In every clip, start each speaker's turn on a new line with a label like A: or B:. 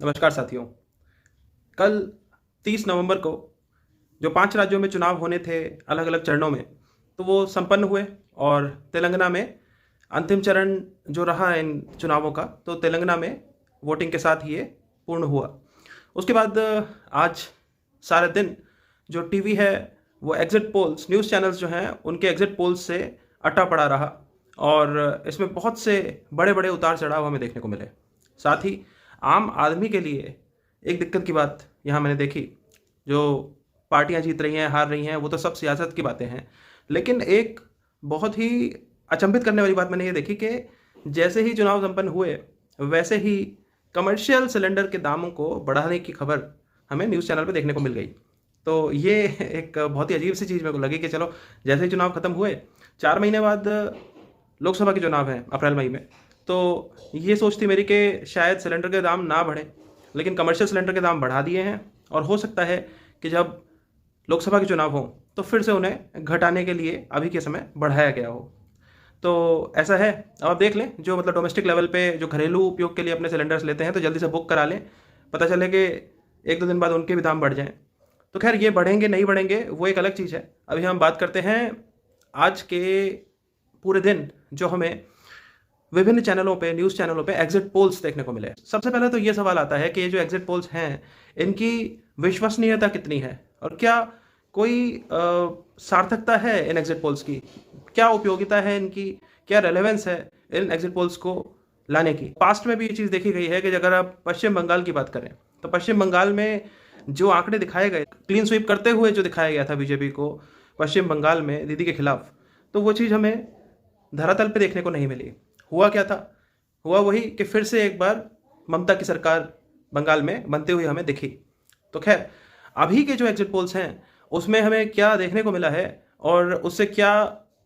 A: नमस्कार साथियों। कल 30 नवंबर को जो 5 राज्यों में चुनाव होने थे अलग अलग चरणों में, तो वो संपन्न हुए और तेलंगाना में अंतिम चरण जो रहा इन चुनावों का, तो तेलंगाना में वोटिंग के साथ ही ये पूर्ण हुआ। उसके बाद आज सारे दिन जो टीवी है वो एग्जिट पोल्स, न्यूज़ चैनल्स जो हैं उनके एग्जिट पोल्स से अटा पड़ा रहा और इसमें बहुत से बड़े बड़े उतार चढ़ाव हमें देखने को मिले। साथ ही आम आदमी के लिए एक दिक्कत की बात यहाँ मैंने देखी। जो पार्टियाँ जीत रही हैं, हार रही हैं, वो तो सब सियासत की बातें हैं, लेकिन एक बहुत ही अचंभित करने वाली बात मैंने ये देखी कि जैसे ही चुनाव संपन्न हुए वैसे ही कमर्शियल सिलेंडर के दामों को बढ़ाने की खबर हमें न्यूज़ चैनल पे देखने को मिल गई। तो ये एक बहुत ही अजीब सी चीज़ मेरे को लगी कि चलो, जैसे ही चुनाव खत्म हुए 4 महीने बाद लोकसभा के चुनाव हैं अप्रैल मई में, तो ये सोच थी मेरी कि शायद सिलेंडर के दाम ना बढ़े, लेकिन कमर्शियल सिलेंडर के दाम बढ़ा दिए हैं और हो सकता है कि जब लोकसभा के चुनाव हों तो फिर से उन्हें घटाने के लिए अभी के समय बढ़ाया गया हो। तो ऐसा है। अब आप देख लें, जो मतलब डोमेस्टिक लेवल पे जो घरेलू उपयोग के लिए अपने सिलेंडर्स लेते हैं तो जल्दी से बुक करा लें, पता चले कि 1-2 दिन बाद उनके भी दाम बढ़ जाएँ। तो खैर, ये बढ़ेंगे नहीं बढ़ेंगे वो एक अलग चीज़ है। अभी हम बात करते हैं आज के पूरे दिन जो हमें विभिन्न चैनलों पे, न्यूज़ चैनलों पे एग्जिट पोल्स देखने को मिले। सबसे पहले तो ये सवाल आता है कि ये जो एग्जिट पोल्स हैं, इनकी विश्वसनीयता कितनी है और क्या कोई सार्थकता है इन एग्जिट पोल्स की? क्या उपयोगिता है इनकी? क्या रेलेवेंस है इन एग्जिट पोल्स को लाने की? पास्ट में भी ये चीज़ देखी गई है कि अगर आप पश्चिम बंगाल की बात करें, तो पश्चिम बंगाल में जो आंकड़े दिखाए गए, क्लीन स्वीप करते हुए जो दिखाया गया था बीजेपी को पश्चिम बंगाल में दीदी के खिलाफ, तो वो चीज़ हमें धरातल पे देखने को नहीं मिली। हुआ क्या था? हुआ वही कि फिर से एक बार ममता की सरकार बंगाल में बनते हुए हमें दिखी। तो खैर, अभी के जो एग्जिट पोल्स हैं उसमें हमें क्या देखने को मिला है और उससे क्या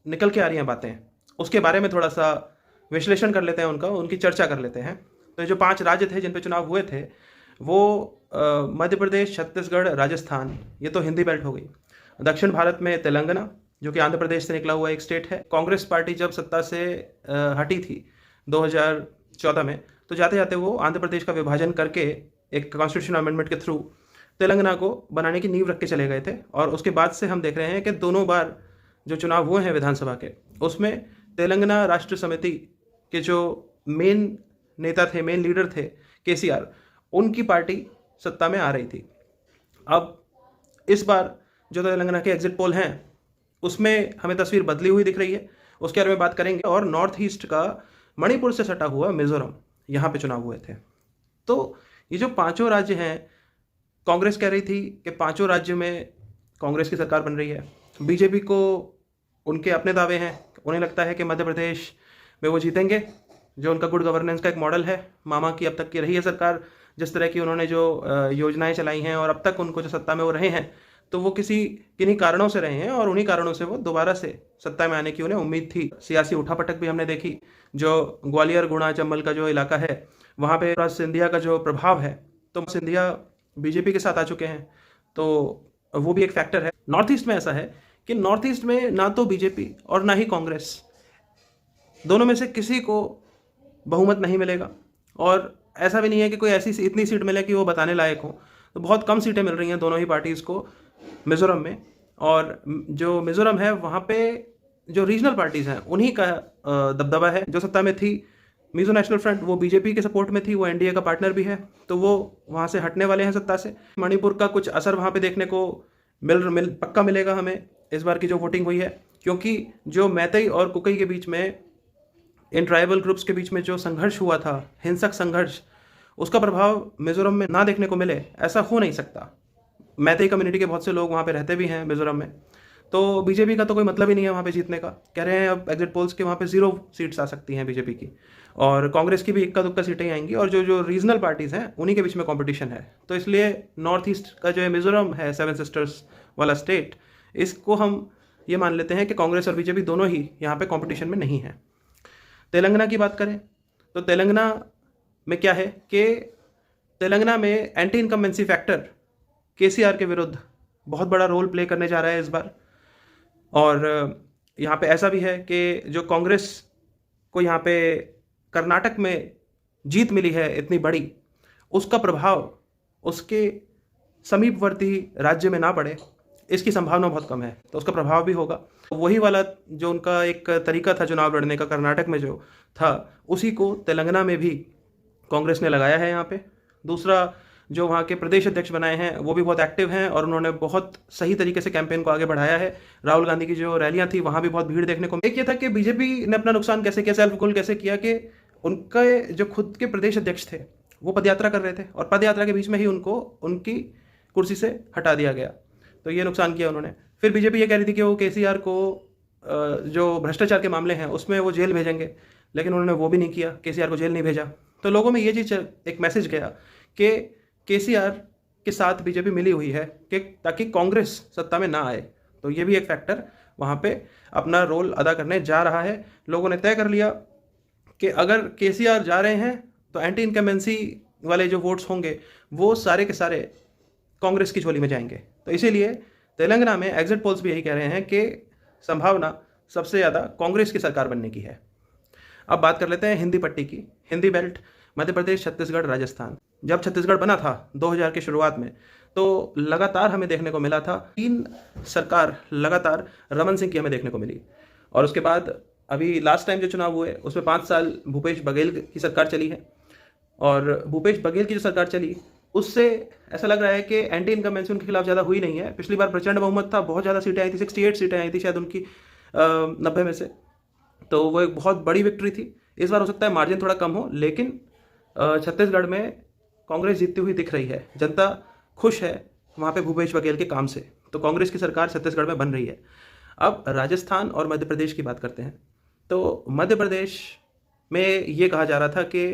A: निकल के आ रही हैं बातें, उसके बारे में थोड़ा सा विश्लेषण कर लेते हैं, उनकी चर्चा कर लेते हैं। तो जो 5 राज्य थे जिन पे चुनाव हुए थे वो मध्य प्रदेश, छत्तीसगढ़, राजस्थान, ये तो हिंदी बेल्ट हो गई। दक्षिण भारत में तेलंगाना, जो कि आंध्र प्रदेश से निकला हुआ एक स्टेट है। कांग्रेस पार्टी जब सत्ता से हटी थी 2014 में, तो जाते जाते वो आंध्र प्रदेश का विभाजन करके एक कॉन्स्टिट्यूशन अमेंडमेंट के थ्रू तेलंगाना को बनाने की नींव रख के चले गए थे। और उसके बाद से हम देख रहे हैं कि दोनों बार जो चुनाव हुए हैं विधानसभा के, उसमें तेलंगाना राष्ट्र समिति के जो मेन नेता थे, मेन लीडर थे KCR, उनकी पार्टी सत्ता में आ रही थी। अब इस बार जो तेलंगाना के एग्जिट पोल हैं उसमें हमें तस्वीर बदली हुई दिख रही है, उसके बारे में बात करेंगे। और नॉर्थ ईस्ट का मणिपुर से सटा हुआ मिजोरम, यहाँ पे चुनाव हुए थे। तो ये जो 5 राज्य हैं, कांग्रेस कह रही थी कि 5 राज्यों में कांग्रेस की सरकार बन रही है। बीजेपी को उनके अपने दावे हैं, उन्हें लगता है कि मध्य प्रदेश में वो जीतेंगे, जो उनका गुड गवर्नेंस का एक मॉडल है। मामा की अब तक की रही है सरकार, जिस तरह की उन्होंने जो योजनाएं चलाई हैं और अब तक उनको जो सत्ता में वो रहे हैं, तो वो किन्हीं कारणों से रहे हैं और उन्हीं कारणों से वो दोबारा से सत्ता में आने की उन्हें उम्मीद थी। सियासी उठापटक भी हमने देखी। जो ग्वालियर, गुना, चंबल का जो इलाका है, वहाँ पे सिंधिया का जो प्रभाव है, तो सिंधिया बीजेपी के साथ आ चुके हैं, तो वो भी एक फैक्टर है। नॉर्थ ईस्ट में ऐसा है कि नॉर्थ ईस्ट में ना तो बीजेपी और ना ही कांग्रेस, दोनों में से किसी को बहुमत नहीं मिलेगा। और ऐसा भी नहीं है कि कोई ऐसी इतनी सीट मिले कि वो बताने लायक हो। तो बहुत कम सीटें मिल रही हैं दोनों ही पार्टीज़ को मिज़ोरम में। और जो मिज़ोरम है वहाँ पे जो रीजनल पार्टीज़ हैं उन्हीं का दबदबा है। जो सत्ता में थी मिज़ो नेशनल फ्रंट, वो बीजेपी के सपोर्ट में थी, वो एनडीए का पार्टनर भी है, तो वो वहाँ से हटने वाले हैं सत्ता से। मणिपुर का कुछ असर वहाँ पे देखने को पक्का मिलेगा हमें इस बार की जो वोटिंग हुई है, क्योंकि जो मैतई और कुकई के बीच में, इन ट्राइबल ग्रुप्स के बीच में जो संघर्ष हुआ था, हिंसक संघर्ष, उसका प्रभाव मिज़ोरम में ना देखने को मिले, ऐसा हो नहीं सकता। मैतई कम्युनिटी के बहुत से लोग वहाँ पे रहते भी हैं मिज़ोरम में, तो बीजेपी का तो कोई मतलब ही नहीं है वहाँ पे जीतने का। कह रहे हैं अब एग्जिट पोल्स के वहाँ पे 0 सीट्स आ सकती हैं बीजेपी की, और कांग्रेस की भी इक्का दुक्का सीटें आएंगी, और जो रीजनल पार्टीज़ हैं उन्हीं के बीच में कॉम्पिटिशन है। तो इसलिए नॉर्थ ईस्ट का जो मिज़ोरम है, 7 सिस्टर्स वाला स्टेट, इसको हम ये मान लेते हैं कि कांग्रेस और बीजेपी दोनों ही यहाँ पे कॉम्पिटिशन में नहीं है। तेलंगाना की बात करें तो तेलंगाना में क्या है कि तेलंगाना में एंटी इनकम्बेंसी फैक्टर KCR के विरुद्ध बहुत बड़ा रोल प्ले करने जा रहा है इस बार। और यहाँ पे ऐसा भी है कि जो कांग्रेस को यहाँ पे कर्नाटक में जीत मिली है इतनी बड़ी, उसका प्रभाव उसके समीपवर्ती राज्य में ना पड़े, इसकी संभावना बहुत कम है। तो उसका प्रभाव भी होगा। वही वाला जो उनका एक तरीका था चुनाव लड़ने का कर्नाटक में जो था, उसी को तेलंगाना में भी कांग्रेस ने लगाया है यहाँ पे। दूसरा, जो वहाँ के प्रदेश अध्यक्ष बनाए हैं वो भी बहुत एक्टिव हैं और उन्होंने बहुत सही तरीके से कैंपेन को आगे बढ़ाया है। राहुल गांधी की जो रैलियां थी वहाँ भी बहुत भीड़ देखने को। एक ये था कि बीजेपी ने अपना नुकसान कैसे किया, सेल्फ गोल कैसे किया, कि उनके जो खुद के प्रदेश अध्यक्ष थे वो पदयात्रा कर रहे थे और पदयात्रा के बीच में ही उनको उनकी कुर्सी से हटा दिया गया। तो ये नुकसान किया उन्होंने। फिर बीजेपी ये कह रही थी कि वो केसीआर को जो भ्रष्टाचार के मामले हैं उसमें वो जेल भेजेंगे, लेकिन उन्होंने वो भी नहीं किया, केसीआर को जेल नहीं भेजा। तो लोगों में ये चीज़ एक मैसेज गया कि केसीआर के साथ बीजेपी मिली हुई है कि ताकि कांग्रेस सत्ता में ना आए। तो ये भी एक फैक्टर वहाँ पे अपना रोल अदा करने जा रहा है। लोगों ने तय कर लिया कि अगर केसीआर जा रहे हैं तो एंटी इनकम्बेंसी वाले जो वोट्स होंगे वो सारे के सारे कांग्रेस की झोली में जाएंगे। तो इसीलिए तेलंगाना में एग्जिट पोल्स भी यही कह रहे हैं कि संभावना सबसे ज़्यादा कांग्रेस की सरकार बनने की है। अब बात कर लेते हैं हिंदी पट्टी की। हिंदी बेल्ट मध्य प्रदेश, छत्तीसगढ़, राजस्थान। जब छत्तीसगढ़ बना था 2000 की शुरुआत में, तो लगातार हमें देखने को मिला था 3 सरकार लगातार रमन सिंह की हमें देखने को मिली। और उसके बाद अभी लास्ट टाइम जो चुनाव हुए उसमें 5 साल भूपेश बघेल की सरकार चली है। और भूपेश बघेल की जो सरकार चली उससे ऐसा लग रहा है कि एंटी इनकम्बेंसी उनके खिलाफ ज़्यादा हुई नहीं है। पिछली बार प्रचंड बहुमत था, बहुत ज़्यादा सीटें आई थी, 68 सीटें आई थी शायद उनकी 90 में से। तो वो एक बहुत बड़ी विक्ट्री थी। इस बार हो सकता है मार्जिन थोड़ा कम हो, लेकिन छत्तीसगढ़ में कांग्रेस जीतती हुई दिख रही है। जनता खुश है वहाँ पे भूपेश बघेल के काम से। तो कांग्रेस की सरकार छत्तीसगढ़ में बन रही है। अब राजस्थान और मध्य प्रदेश की बात करते हैं। तो मध्य प्रदेश में ये कहा जा रहा था कि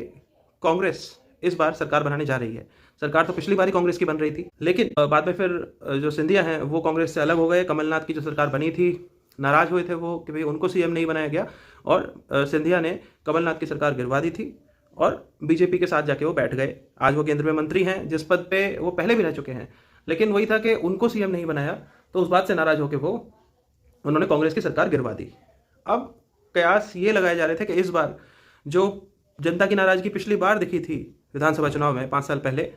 A: कांग्रेस इस बार सरकार बनाने जा रही है। सरकार तो पिछली बार ही कांग्रेस की बन रही थी, लेकिन बाद में फिर जो सिंधिया हैं वो कांग्रेस से अलग हो गए। कमलनाथ की जो सरकार बनी थी, नाराज हुए थे वो कि भाई उनको सीएम नहीं बनाया गया, और सिंधिया ने कमलनाथ की सरकार गिरवा दी थी और बीजेपी के साथ जाके वो बैठ गए। आज वो केंद्र में मंत्री हैं, जिस पद पे वो पहले भी रह चुके हैं। लेकिन वही था कि उनको सीएम नहीं बनाया, तो उस बात से नाराज होकर वो उन्होंने कांग्रेस की सरकार गिरवा दी। अब कयास ये लगाए जा रहे थे कि इस बार जो जनता की नाराजगी पिछली बार दिखी थी विधानसभा चुनाव में 5 साल पहले,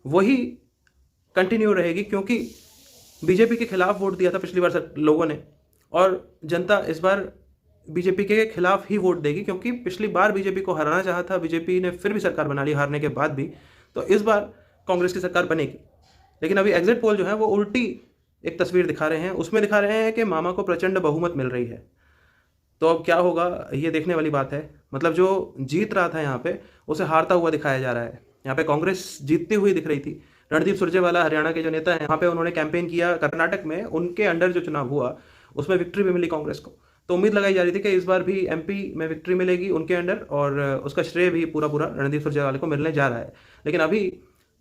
A: वही कंटिन्यू रहेगी, क्योंकि बीजेपी के खिलाफ वोट दिया था पिछली बार लोगों ने, और जनता इस बार बीजेपी के खिलाफ ही वोट देगी, क्योंकि पिछली बार बीजेपी को हराना चाहा था, बीजेपी ने फिर भी सरकार बना ली हारने के बाद भी। तो इस बार कांग्रेस की सरकार बनेगी। लेकिन अभी एग्जिट पोल जो है वो उल्टी एक तस्वीर दिखा रहे हैं। उसमें दिखा रहे हैं कि मामा को प्रचंड बहुमत मिल रही है। तो अब क्या होगा ये देखने वाली बात है। मतलब जो जीत रहा था यहाँ पे उसे हारता हुआ दिखाया जा रहा है। यहाँ पे कांग्रेस जीतती हुई दिख रही थी। रणदीप सुरजेवाला हरियाणा के जो नेता हैं, यहाँ पे उन्होंने कैंपेन किया। कर्नाटक में उनके अंडर जो चुनाव हुआ उसमें विक्ट्री भी मिली कांग्रेस को। तो उम्मीद लगाई जा रही थी कि इस बार भी एमपी में विक्ट्री मिलेगी उनके अंडर, और उसका श्रेय भी पूरा पूरा रणदीप सुरजेवाला को मिलने जा रहा है। लेकिन अभी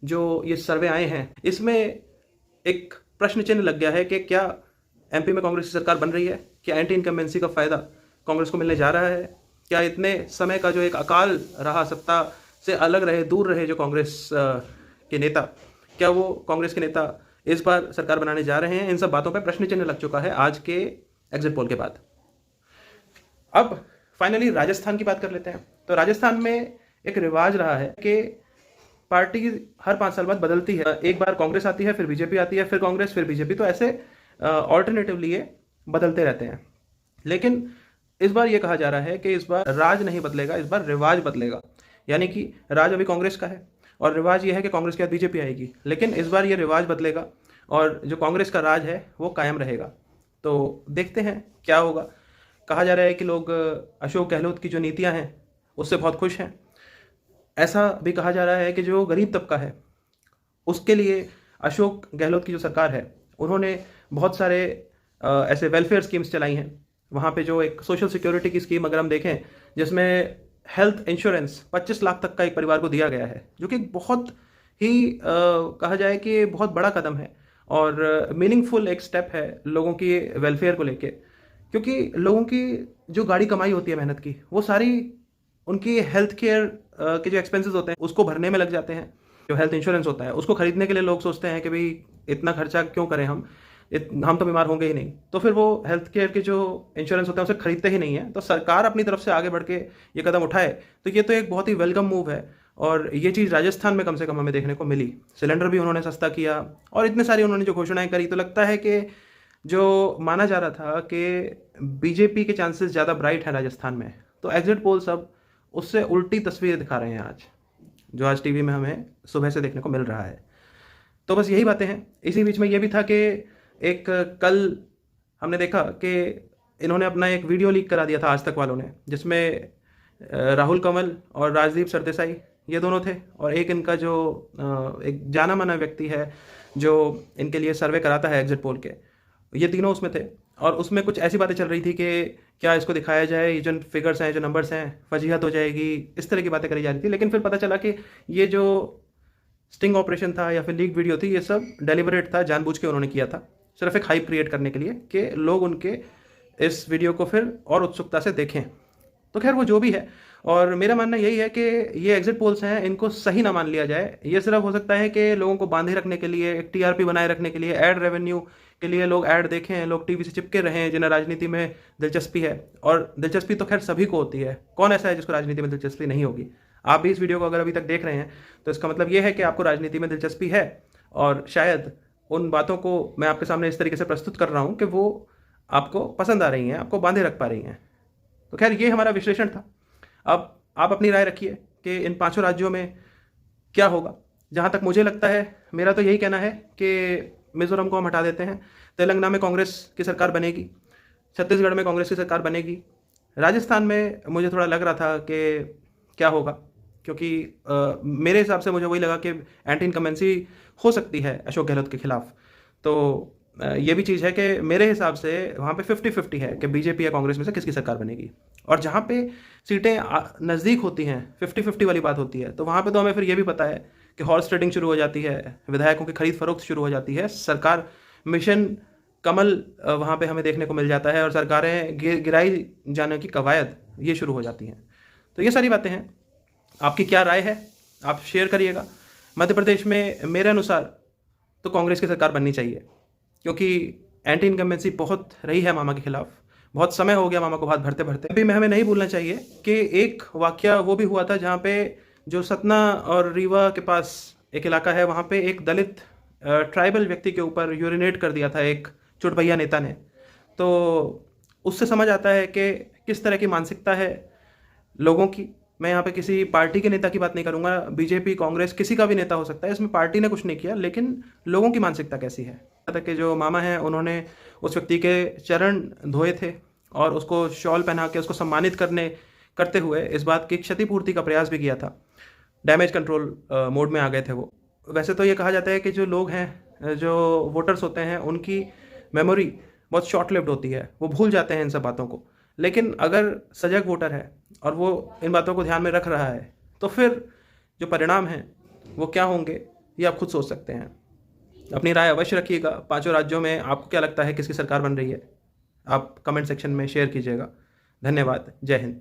A: जो ये सर्वे आए हैं इसमें एक प्रश्न चिन्ह लग गया है कि क्या एमपी में कांग्रेस की सरकार बन रही है? क्या एंटी इनकम्बेंसी का फायदा कांग्रेस को मिलने जा रहा है? क्या इतने समय का जो एक अकाल रहा, सत्ता से अलग रहे, दूर रहे जो कांग्रेस के नेता, क्या वो कांग्रेस के नेता इस बार सरकार बनाने जा रहे हैं? इन सब बातों पर प्रश्न चिन्ह लग चुका है आज के एग्जिट पोल के बाद। अब फाइनली राजस्थान की बात कर लेते हैं। तो राजस्थान में एक रिवाज रहा है कि पार्टी हर 5 साल बाद बदलती है। एक बार कांग्रेस आती है, फिर बीजेपी आती है, फिर कांग्रेस, फिर बीजेपी। तो ऐसे ऑल्टरनेटिवली ये बदलते रहते हैं। लेकिन इस बार ये कहा जा रहा है कि इस बार राज नहीं बदलेगा, इस बार रिवाज बदलेगा। यानी कि राज अभी कांग्रेस का है और रिवाज ये है कि कांग्रेस के बाद बीजेपी आएगी। लेकिन इस बार ये रिवाज बदलेगा और जो कांग्रेस का राज है वो कायम रहेगा। तो देखते हैं क्या होगा। कहा जा रहा है कि लोग अशोक गहलोत की जो नीतियां हैं उससे बहुत खुश हैं। ऐसा भी कहा जा रहा है कि जो गरीब तबका है उसके लिए अशोक गहलोत की जो सरकार है उन्होंने बहुत सारे ऐसे वेलफेयर स्कीम्स चलाई हैं। वहाँ पे जो एक सोशल सिक्योरिटी की स्कीम अगर हम देखें, जिसमें हेल्थ इंश्योरेंस 25 लाख तक का एक परिवार को दिया गया है, जो कि बहुत ही कहा जाए कि बहुत बड़ा कदम है और मीनिंगफुल एक स्टेप है लोगों की वेलफेयर को लेके। क्योंकि लोगों की जो गाड़ी कमाई होती है मेहनत की, वो सारी उनकी हेल्थ केयर के जो एक्सपेंसेस होते हैं उसको भरने में लग जाते हैं। जो हेल्थ इंश्योरेंस होता है उसको खरीदने के लिए लोग सोचते हैं कि भाई इतना खर्चा क्यों करें, हम तो बीमार होंगे ही नहीं। तो फिर वो हेल्थ केयर के जो इंश्योरेंस होता है उसे खरीदते ही नहीं है। तो सरकार अपनी तरफ से आगे बढ़ के ये कदम उठाए तो ये तो एक बहुत ही वेलकम मूव है। और ये चीज़ राजस्थान में कम से कम हमें देखने को मिली। सिलेंडर भी उन्होंने सस्ता किया और इतने सारी उन्होंने जो घोषणाएं करी, तो लगता है कि जो माना जा रहा था कि बीजेपी के चांसेस ज़्यादा ब्राइट हैं राजस्थान में, तो एग्जिट पोल सब उससे उल्टी तस्वीर दिखा रहे हैं आज, जो आज टीवी में हमें सुबह से देखने को मिल रहा है। तो बस यही बातें हैं। इसी बीच में ये भी था कि एक कल हमने देखा कि इन्होंने अपना एक वीडियो लीक करा दिया था आज तक वालों ने, जिसमें राहुल कंवल और राजदीप सरदेसाई ये दोनों थे, और एक इनका जो एक जाना माना व्यक्ति है जो इनके लिए सर्वे कराता है एग्जिट पोल के, ये तीनों उसमें थे। और उसमें कुछ ऐसी बातें चल रही थी कि क्या इसको दिखाया जाए, ये जो फिगर्स हैं, जो नंबर्स हैं, फजीहत हो जाएगी, इस तरह की बातें करी जा रही थी। लेकिन फिर पता चला कि ये जो स्टिंग ऑपरेशन था या फिर लीक वीडियो थी, ये सब डेलिबरेट था, जानबूझ के उन्होंने किया था, सिर्फ एक हाइप क्रिएट करने के लिए कि लोग उनके इस वीडियो को फिर और उत्सुकता से देखें। तो खैर वो जो भी है, और मेरा मानना यही है कि ये एग्जिट पोल्स हैं, इनको सही ना मान लिया जाए। ये सिर्फ हो सकता है कि लोगों को बांधे रखने के लिए, एक टीआरपी बनाए रखने के लिए, एड रेवेन्यू के लिए लोग ऐड देखें, लोग टीवी से चिपके रहें जिन्हें राजनीति में दिलचस्पी है। और दिलचस्पी तो खैर सभी को होती है, कौन ऐसा है जिसको राजनीति में दिलचस्पी नहीं होगी। आप भी इस वीडियो को अगर अभी तक देख रहे हैं तो इसका मतलब ये है कि आपको राजनीति में दिलचस्पी है, और शायद उन बातों को मैं आपके सामने इस तरीके से प्रस्तुत कर रहा हूँ कि वो आपको पसंद आ रही हैं, आपको बांधे रख पा रही हैं। तो खैर ये हमारा विश्लेषण था। अब आप अपनी राय रखिए कि इन 5 राज्यों में क्या होगा। जहाँ तक मुझे लगता है, मेरा तो यही कहना है कि मिज़ोरम को हम हटा देते हैं, तेलंगाना में कांग्रेस की सरकार बनेगी, छत्तीसगढ़ में कांग्रेस की सरकार बनेगी, राजस्थान में मुझे थोड़ा लग रहा था कि क्या होगा, क्योंकि मेरे हिसाब से मुझे वही लगा कि एंटी इनकम्बेंसी हो सकती है अशोक गहलोत के खिलाफ। तो ये भी चीज़ है कि मेरे हिसाब से वहाँ पे 50-50 है कि बीजेपी या कांग्रेस में से किसकी सरकार बनेगी। और जहाँ पे सीटें नज़दीक होती हैं, 50-50 वाली बात होती है, तो वहाँ पे तो हमें फिर ये भी पता है कि हॉर्स ट्रेडिंग शुरू हो जाती है, विधायकों की खरीद फरोख्त शुरू हो जाती है, सरकार मिशन कमल वहाँ पे हमें देखने को मिल जाता है, और सरकारें गिराई जाने की कवायद ये शुरू हो जाती हैं। तो ये सारी बातें हैं। आपकी क्या राय है, आप शेयर करिएगा। मध्य प्रदेश में मेरे अनुसार तो कांग्रेस की सरकार बननी चाहिए, क्योंकि एंटी इनकम्बेंसी बहुत रही है मामा के खिलाफ, बहुत समय हो गया मामा को हाथ भरते भरते। अभी में हमें नहीं भूलना चाहिए कि एक वाकया वो भी हुआ था जहाँ पे जो सतना और रीवा के पास एक इलाका है, वहाँ पे एक दलित ट्राइबल व्यक्ति के ऊपर यूरिनेट कर दिया था एक चुटभैया नेता ने। तो उससे समझ आता है कि किस तरह की मानसिकता है लोगों की। मैं यहाँ पे किसी पार्टी के नेता की बात नहीं करूँगा, बीजेपी कांग्रेस किसी का भी नेता हो सकता है, इसमें पार्टी ने कुछ नहीं किया, लेकिन लोगों की मानसिकता कैसी है। तक के जो मामा हैं उन्होंने उस व्यक्ति के चरण धोए थे और उसको शॉल पहना के उसको सम्मानित करते हुए इस बात की क्षतिपूर्ति का प्रयास भी किया था। डैमेज कंट्रोल मोड में आ गए थे वो। वैसे तो ये कहा जाता है कि जो लोग हैं, जो वोटर्स होते हैं, उनकी मेमोरी बहुत शॉर्ट लिव्ड होती है, वो भूल जाते हैं इन सब बातों को। लेकिन अगर सजग वोटर है और वो इन बातों को ध्यान में रख रहा है, तो फिर जो परिणाम हैं वो क्या होंगे ये आप खुद सोच सकते हैं। अपनी राय अवश्य रखिएगा। 5 राज्यों में आपको क्या लगता है किसकी सरकार बन रही है, आप कमेंट सेक्शन में शेयर कीजिएगा। धन्यवाद। जय हिंद।